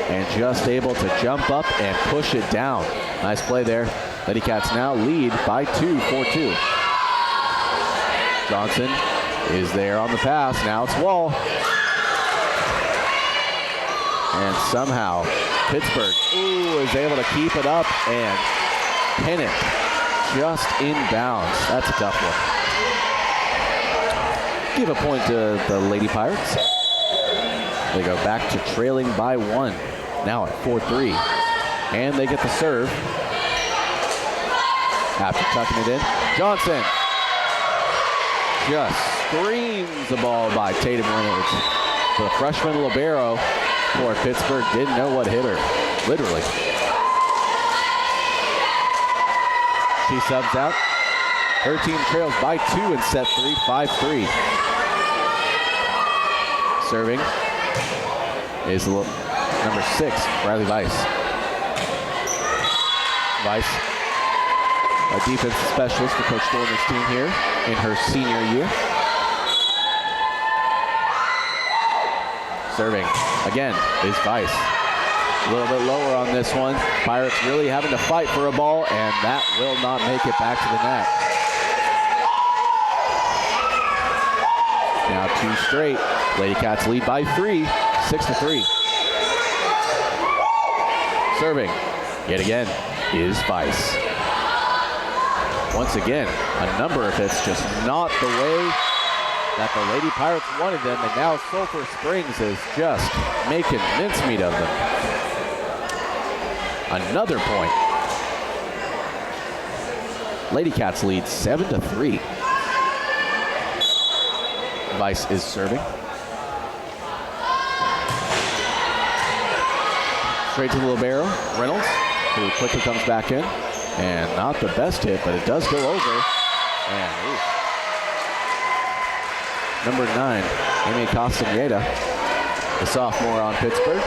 and just able to jump up and push it down. Nice play there. Lady Cats now lead by 2, 4-2. Johnson is there on the pass. Now it's Wall. And somehow Pittsburg is able to keep it up and pin it just inbounds. That's a tough one. Give a point to the Lady Pirates. They go back to trailing by 1. Now at 4-3. And they get the serve. After tucking it in, Johnson just screams the ball by Tatum Reynolds. The freshman libero for Pittsburgh didn't know what hit her, literally. She subs out. Her team trails by 2 in set 3, 5-3. Serving is number 6, Riley Weiss. Weiss, a defensive specialist for Coach Dorner's team here in her senior year. Serving again is Weiss. A little bit lower on this one. Pirates really having to fight for a ball, and that will not make it back to the net. Now 2 straight. Lady Cats lead by 3, 6-3. Serving yet again is Weiss. Once again, a number of hits just not the way that the Lady Pirates wanted them, and now Sulphur Springs is just making mincemeat of them. Another point. Lady Cats lead 7-3. Weiss is serving. Straight to the libero, Reynolds, who quickly comes back in. And not the best hit, but it does go over. And number 9, Amy Castaneda, the sophomore on Pittsburgh.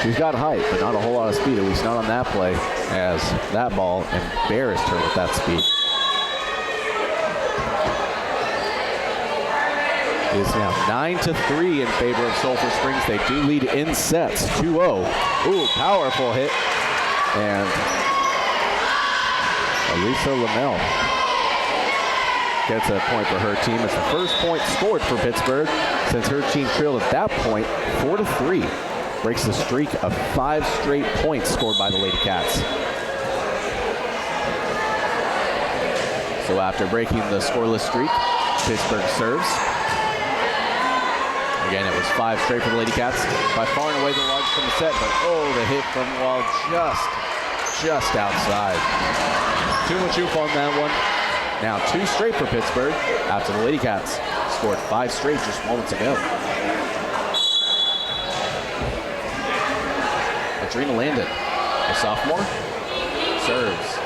She's got height, but not a whole lot of speed, at least not on that play, as that ball embarrassed her with that speed. It is now 9-3 in favor of Sulphur Springs. They do lead in sets, 2-0. Ooh, powerful hit. And Elisa Lamel gets a point for her team. It's the first point scored for Pittsburgh since her team trailed at that point 4-3. Breaks the streak of 5 straight points scored by the Lady Cats. So after breaking the scoreless streak, Pittsburgh serves. Again, it was 5 straight for the Lady Cats. By far and away the largest from the set, but the hit from Wall just outside. Too much oof on that one. Now 2 straight for Pittsburgh after the Lady Cats scored 5 straight just moments ago. Adrena Landon, a sophomore, serves.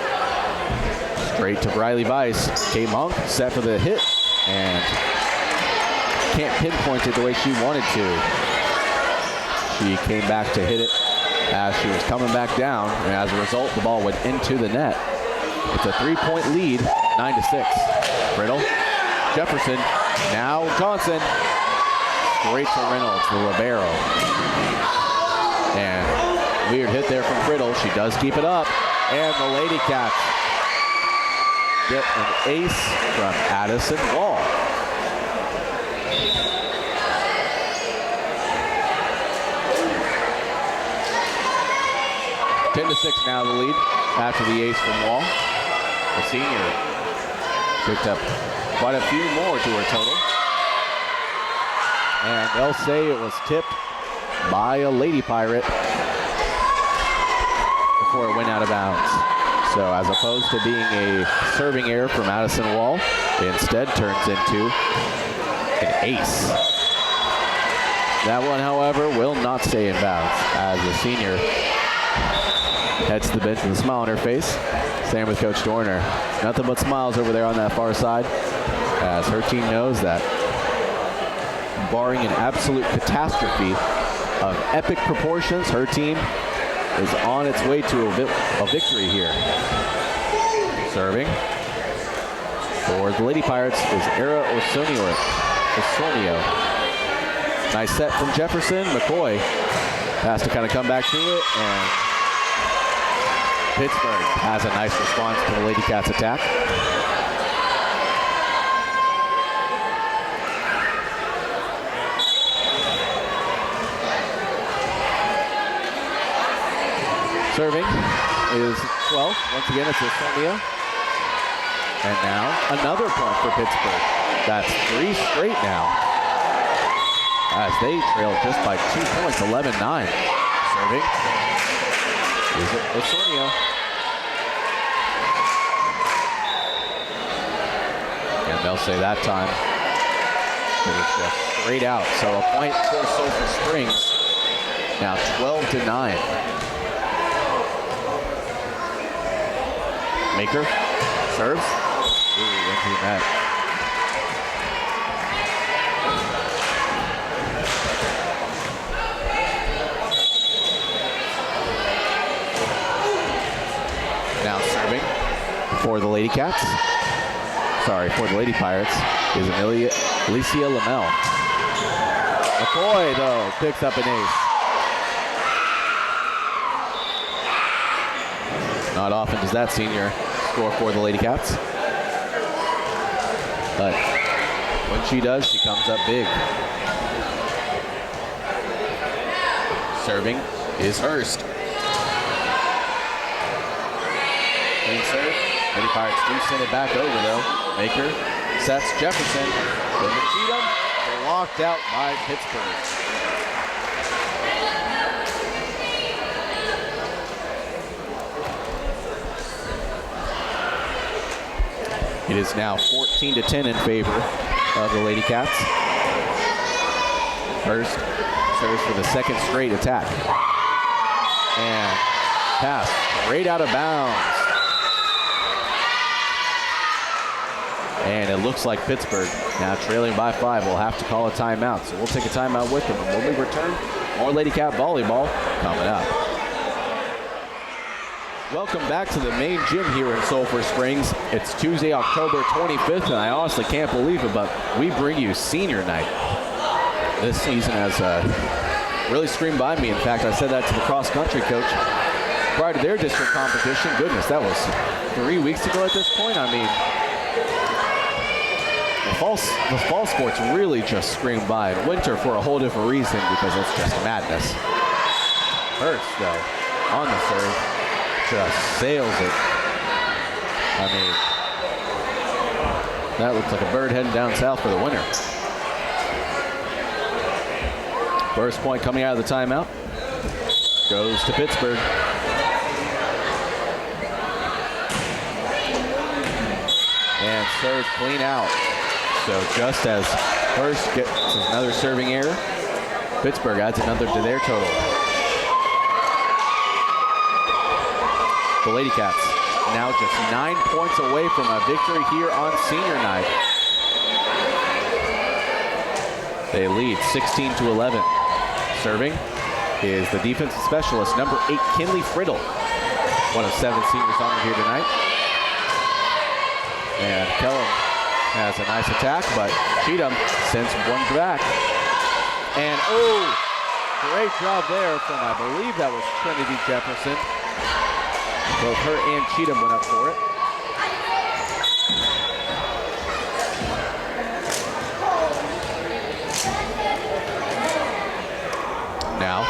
Straight to Riley Weiss. Kate Monk set for the hit and can't pinpoint it the way she wanted to. She came back to hit it as she was coming back down, and as a result, the ball went into the net. It's a 3-point lead, 9-6. Brittle, Jefferson, now Johnson. Straight to Reynolds, the libero. And weird hit there from Brittle. She does keep it up. And the Lady Cats get an ace from Addison Wall. Ten to 6 now the lead after the ace from Wall. The senior picked up quite a few more to her total. And they'll say it was tipped by a Lady Pirate before it went out of bounds. So as opposed to being a serving error from Addison Wall, it instead turns into an ace. That one, however, will not stay in bounds as the senior Heads to the bench with a smile on her face. Same with Coach Dorner. Nothing but smiles over there on that far side, as her team knows that barring an absolute catastrophe of epic proportions, her team is on its way to a victory here. Serving for the Lady Pirates is Era Osornio. Nice set from Jefferson. McCoy has to kind of come back to it, and Pittsburg has a nice response to the Lady Cats attack. Serving is 12. Once again, it's Osornio. And now another point for Pittsburg. That's 3 straight now, as they trail just by 2 points, 11-9. Serving is Osornio. And they'll say that time it was just straight out. So a point for Sulphur Springs. Now 12-9. Maker serves. Ooh, into the net. Now serving for the Lady Cats. Sorry, for the Lady Pirates is Alicia Lamel. McCoy, though, picks up an ace. Not often does that senior score for the Lady Cats, but when she does, she comes up big. Serving is Hurst. Clean serve. Lady Pirates do send it back over, though. Maker sets Jefferson. Then the Cheatham, blocked out by Pittsburg. It is now 14-10 in favor of the Lady Cats. Hurst serves for the second straight attack. And pass straight out of bounds. And it looks like Pittsburg, now trailing by 5, will have to call a timeout. So we'll take a timeout with them. And when we return, more Lady Cat volleyball coming up. Welcome back to the main gym here in Sulphur Springs. It's Tuesday, October 25th, and I honestly can't believe it, but we bring you senior night. This season has really screamed by me. In fact, I said that to the cross-country coach prior to their district competition. Goodness, that was 3 weeks ago at this point. I mean, the fall sports really just screamed by. And winter for a whole different reason, because it's just madness. Hurst, though, on the serve. Just sails it. I mean, that looks like a bird heading down south for the winner. First point coming out of the timeout goes to Pittsburg. And serves clean out. So just as Hurst gets another serving error, Pittsburg adds another to their total. The Lady Cats now just 9 points away from a victory here on senior night. They lead 16-11. Serving is the defensive specialist, number 8, Kinley Friddle. One of 7 seniors on here tonight. And Kellum has a nice attack, but Cheatham sends one back. And oh, great job there from, I believe that was Trinity Jefferson. Both her and Cheatham went up for it. Now,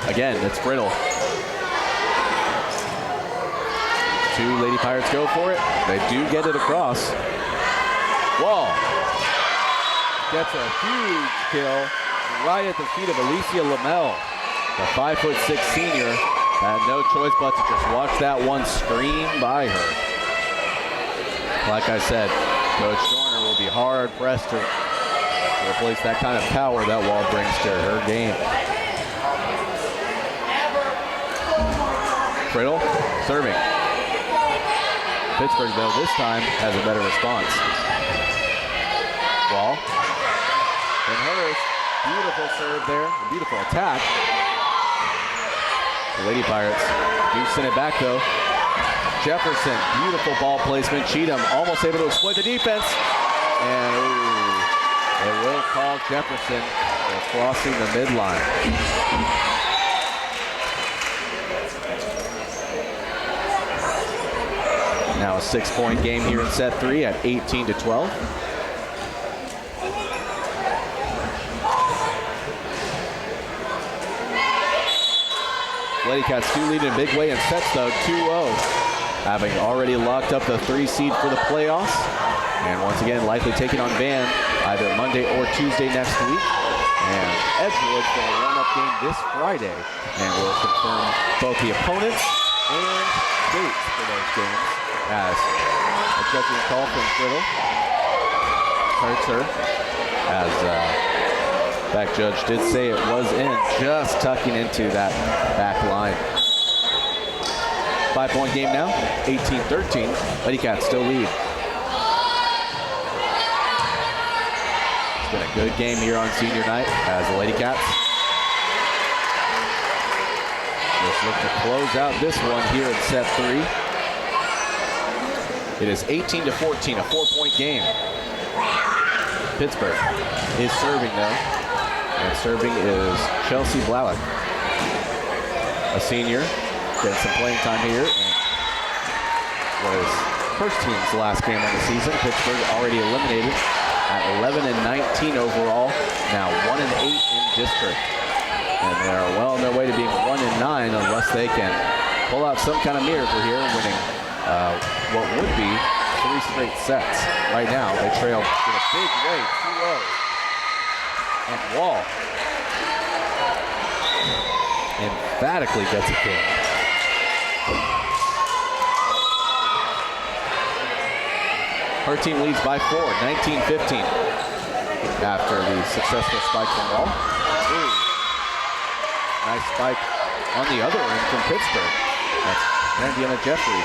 again, it's Friddle. 2 Lady Pirates go for it. They do get it across. Wall gets a huge kill right at the feet of Alicia Lamel. The 5'6" senior had no choice but to just watch that one scream by her. Like I said, Coach Dorner will be hard pressed to replace that kind of power that Wall brings to her game. Friddle serving. Pittsburgh, though, this time has a better response. Wall. And Hurst, beautiful serve there, a beautiful attack. The Lady Pirates do send it back, though. Jefferson, beautiful ball placement. Cheatham almost able to exploit the defense. And they will call Jefferson for crossing the midline. Now a 6-point game here in set 3 at 18-12. Lady Cats do lead in a big way in sets, though, 2-0. Having already locked up the 3 seed for the playoffs. And once again, likely taking on Van either Monday or Tuesday next week. And Edgewood's going to warm-up game this Friday. And we'll confirm both the opponents and dates for those games. As a judging call from Friddle hurts her. As back judge did say it was in, just tucking into that back line. 5-point game now, 18-13. Lady Cats still lead. It's been a good game here on senior night as the Lady Cats just look to close out this one here in set 3. It is 18-14, a 4-point game. Pittsburgh is serving, though. And serving is Chelsea Blalock, a senior, getting some playing time here. And was first team's last game of the season. Pittsburgh already eliminated at 11-19 overall. Now 1-8 in district. And they are well on their way to being 1-9 unless they can pull out some kind of miracle here, winning what would be 3 straight sets. Right now, they trail in a big way, 2-0. And Wall emphatically gets a kill. Her team leads by 4, 19-15. After the successful spike from Wall. Ooh. Nice spike on the other end from Pittsburgh. That's Randiana Jeffrey.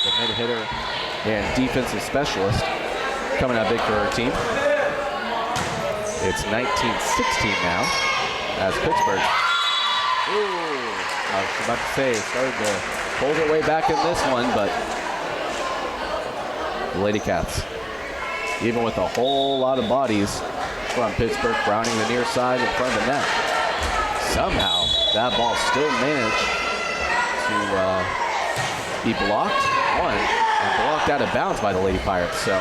The mid-hitter and defensive specialist coming out big for her team. It's 19-16 now as Pittsburgh. Ooh, I was about to say, started to pull their way back in this one, but the Lady Cats, even with a whole lot of bodies from Pittsburgh crowning the near side in front of the net, somehow that ball still managed to be blocked, and blocked out of bounds by the Lady Pirates. So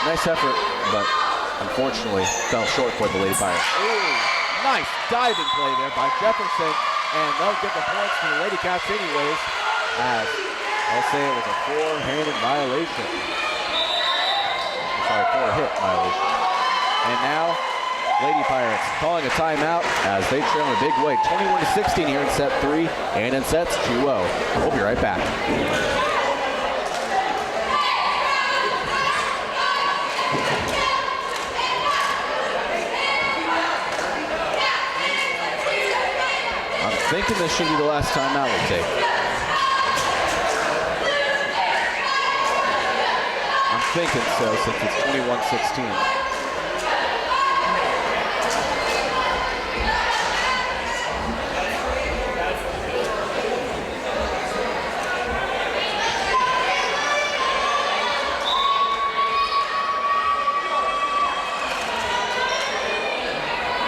nice effort, but unfortunately fell short for the Lady Pirates. Ooh, nice diving play there by Jefferson, and they'll get the points to the Lady Cats anyways, as I'll say it was a 4-handed violation. Sorry, 4-hit violation. And now, Lady Pirates calling a timeout as they trail in a big way, 21-16 here in set 3, and in sets 2-0. We'll be right back. I'm thinking this should be the last timeout we'll take. I'm thinking so, since it's 21-16.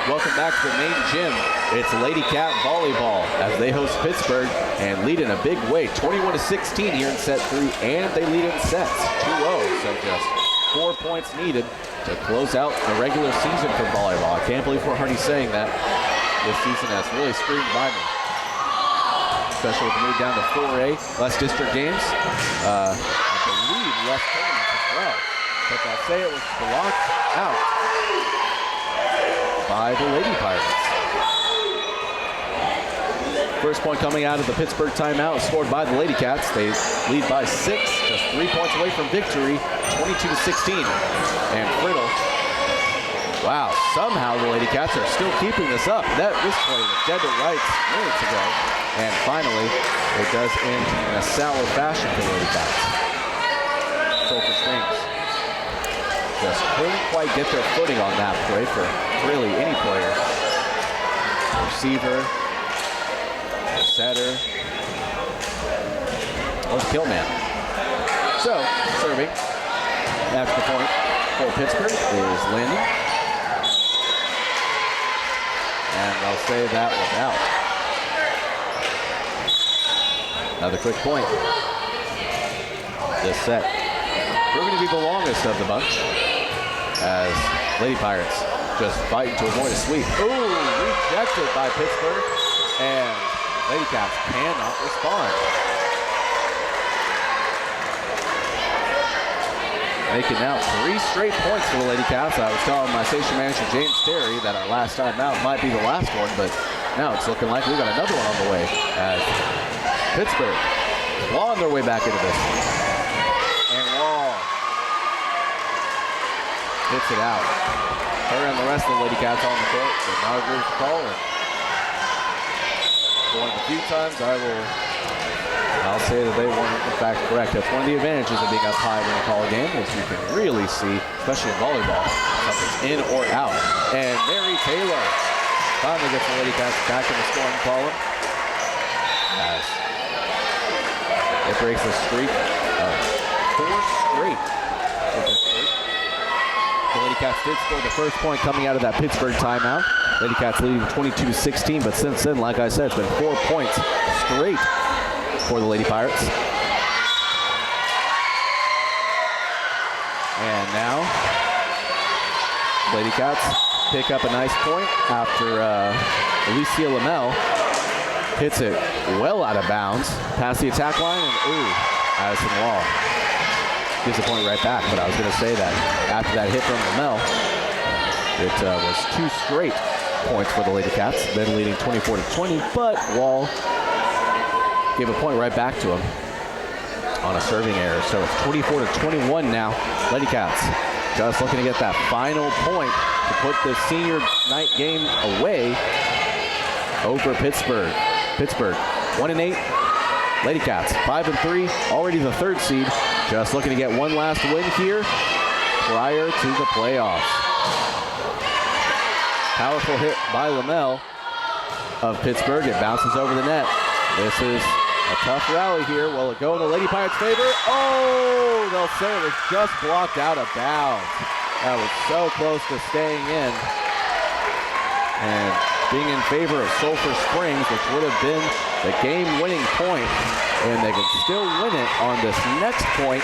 Welcome back to the main gym. It's Lady Cat Volleyball as they host Pittsburgh and lead in a big way, 21-16 here in set 3, and they lead in sets, 2-0. So just 4 points needed to close out the regular season for volleyball. I can't believe we're already saying that. This season has really screamed by me, especially with the move down to 4A, less district games. I believe less tournaments as well, but they'll say it was blocked out by the Lady Pirates. First point coming out of the Pittsburgh timeout, scored by the Lady Cats. They lead by 6, just 3 points away from victory, 22-16. And Friddle Wow, somehow the Lady Cats are still keeping this up. This play was dead to rights minutes ago. And finally, it does end in a sour fashion for the Lady Cats. Sulphur Springs just couldn't quite get their footing on that play for really any player. Receiver, setter, or the kill man. So, serving after the point for Pittsburgh is Landon. And they'll say that was out. Another quick point. This set proving to be the longest of the bunch as Lady Pirates just fighting to avoid a sweep. Ooh, rejected by Pittsburgh, and Lady Cats cannot respond. Making now 3 straight points for the Lady Cats. I was telling my station manager, James Terry, that our last time out might be the last one, but now it's looking like we got another one on the way as Pittsburgh clawing their way back into this one. And Wall hits it out. Her and the rest of the Lady Cats on the court, so not agree with the call. And going a few times, I'll say that they weren't in fact correct. That's one of the advantages of being up high when you call a game, is you can really see, especially in volleyball, something's in or out. And Mary Taylor finally gets the Lady Cats back in the scoring column. As it breaks the streak of 4 straight for Pittsburgh. The Lady Cats did score the first point coming out of that Pittsburgh timeout. Lady Cats leading 22-16, but since then, like I said, it's been 4 points straight for the Lady Pirates. And now, Lady Cats pick up a nice point after Alicia Lamel hits it well out of bounds past the attack line, and Addison Wall gives the point right back. But I was going to say that after that hit from Lamel, it was 2 straight points for the Lady Cats, then leading 24-20, but Wall gave a point right back to him on a serving error. So it's 24-21 now. Lady Cats just looking to get that final point to put the senior night game away over Pittsburgh. Pittsburgh 1-8. Lady Cats 5-3, already the 3rd seed. Just looking to get one last win here prior to the playoffs. Powerful hit by Lamel of Pittsburgh. It bounces over the net. This is a tough rally here. Will it go in the Lady Pirates' favor? Oh, they'll say it was just blocked out of bounds. That was so close to staying in and being in favor of Sulphur Springs, which would have been the game-winning point, and they can still win it on this next point.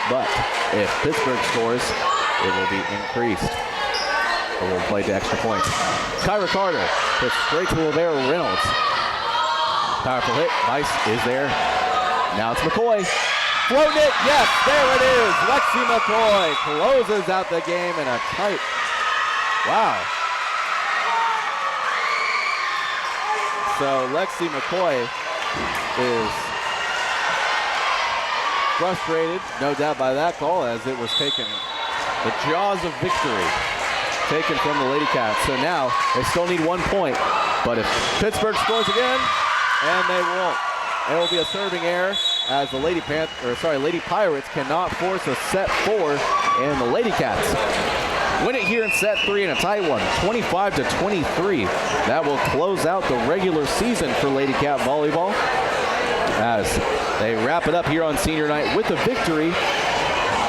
But if Pittsburgh scores, it will be increased. Or we'll play to extra points. Kyra Carter hits straight to Lavera Reynolds. Powerful hit. Vice is there. Now it's McCoy. Floating it. Yes, there it is. Lexi McCoy closes out the game in a tight. Wow. So Lexi McCoy is frustrated, no doubt, by that call, as it was taken. The jaws of victory taken from the Lady Cats. So now they still need 1 point. But if Pittsburgh scores again, and they won't, it will be a serving error, as the Lady Pirates cannot force a set 4, and the Lady Cats win it here in set 3 in a tight one, 25-23. That will close out the regular season for Lady Cat Volleyball, as they wrap it up here on senior night with a victory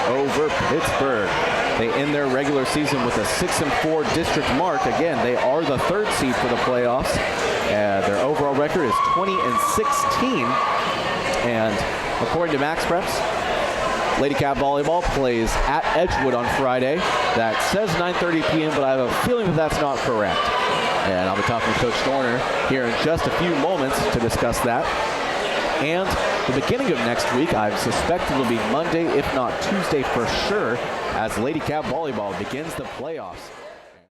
over Pittsburgh. They end their regular season with a 6-4 district mark. Again, they are the 3rd seed for the playoffs. Their overall record is 20-16. And according to Max Preps, Lady Cat Volleyball plays at Edgewood on Friday. That says 9:30 p.m., but I have a feeling that that's not correct. And I'll be talking to Coach Dorner here in just a few moments to discuss that. And the beginning of next week, I suspect it'll be Monday, if not Tuesday for sure, as Lady Cat Volleyball begins the playoffs.